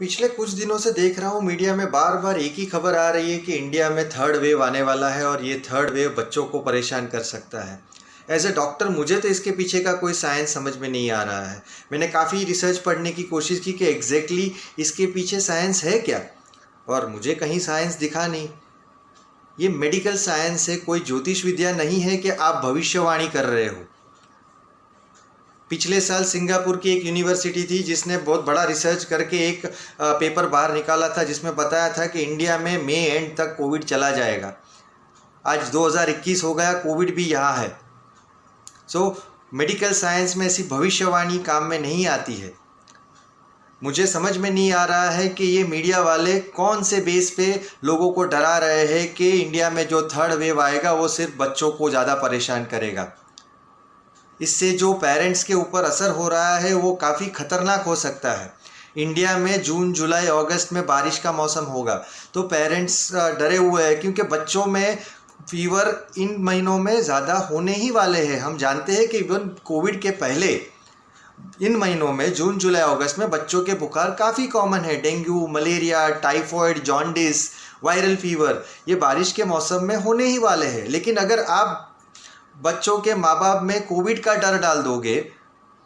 पिछले कुछ दिनों से देख रहा हूँ मीडिया में बार बार एक ही खबर आ रही है कि इंडिया में थर्ड वेव आने वाला है और ये थर्ड वेव बच्चों को परेशान कर सकता है। एज ए डॉक्टर मुझे तो इसके पीछे का कोई साइंस समझ में नहीं आ रहा है। मैंने काफ़ी रिसर्च पढ़ने की कोशिश की कि एग्जैक्टली इसके पीछे साइंस है क्या, और मुझे कहीं साइंस दिखा नहीं। ये मेडिकल साइंस है, कोई ज्योतिष विद्या नहीं है कि आप भविष्यवाणी कर रहे हो। पिछले साल सिंगापुर की एक यूनिवर्सिटी थी जिसने बहुत बड़ा रिसर्च करके एक पेपर बाहर निकाला था जिसमें बताया था कि इंडिया में मई एंड तक कोविड चला जाएगा। आज 2021 हो गया, कोविड भी यहाँ है। मेडिकल साइंस में ऐसी भविष्यवाणी काम में नहीं आती है। मुझे समझ में नहीं आ रहा है कि ये मीडिया वाले कौन से बेस पे लोगों को डरा रहे हैं कि इंडिया में जो थर्ड वेव आएगा वो सिर्फ बच्चों को ज़्यादा परेशान करेगा। इससे जो पेरेंट्स के ऊपर असर हो रहा है वो काफ़ी ख़तरनाक हो सकता है। इंडिया में जून जुलाई अगस्त में बारिश का मौसम होगा तो पेरेंट्स डरे हुए हैं क्योंकि बच्चों में फीवर इन महीनों में ज़्यादा होने ही वाले हैं। हम जानते हैं कि इवन कोविड के पहले इन महीनों में जून जुलाई अगस्त में बच्चों के बुखार काफ़ी कॉमन है। Dengue, malaria, typhoid, jaundice, viral fever ये बारिश के मौसम में होने ही वाले हैं। लेकिन अगर आप बच्चों के माँ बाप में कोविड का डर डाल दोगे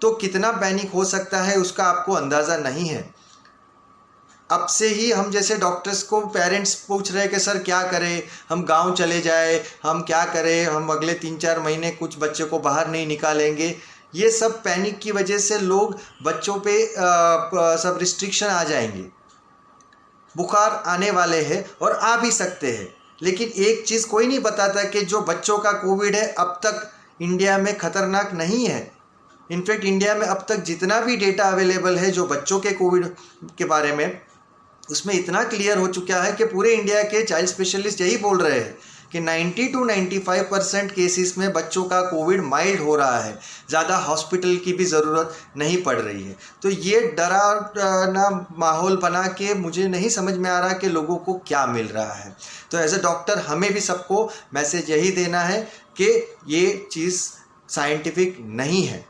तो कितना पैनिक हो सकता है उसका आपको अंदाज़ा नहीं है। अब से ही हम जैसे डॉक्टर्स को पेरेंट्स पूछ रहे हैं कि सर क्या करें, हम गांव चले जाए, हम क्या करें, हम अगले 3-4 महीने कुछ बच्चे को बाहर नहीं निकालेंगे। ये सब पैनिक की वजह से लोग बच्चों पे सब रिस्ट्रिक्शन आ जाएंगे। बुखार आने वाले हैं और आ भी सकते हैं, लेकिन एक चीज़ कोई नहीं बताता कि जो बच्चों का कोविड है अब तक इंडिया में ख़तरनाक नहीं है। इनफैक्ट इंडिया में अब तक जितना भी डेटा अवेलेबल है जो बच्चों के कोविड के बारे में, उसमें इतना क्लियर हो चुका है कि पूरे इंडिया के चाइल्ड स्पेशलिस्ट यही बोल रहे हैं कि 90 to 95% केसेस में बच्चों का कोविड माइल्ड हो रहा है, ज़्यादा हॉस्पिटल की भी ज़रूरत नहीं पड़ रही है। तो ये डरावना माहौल बना के मुझे नहीं समझ में आ रहा कि लोगों को क्या मिल रहा है। तो एज ए डॉक्टर हमें भी सबको मैसेज यही देना है कि ये चीज़ साइंटिफिक नहीं है।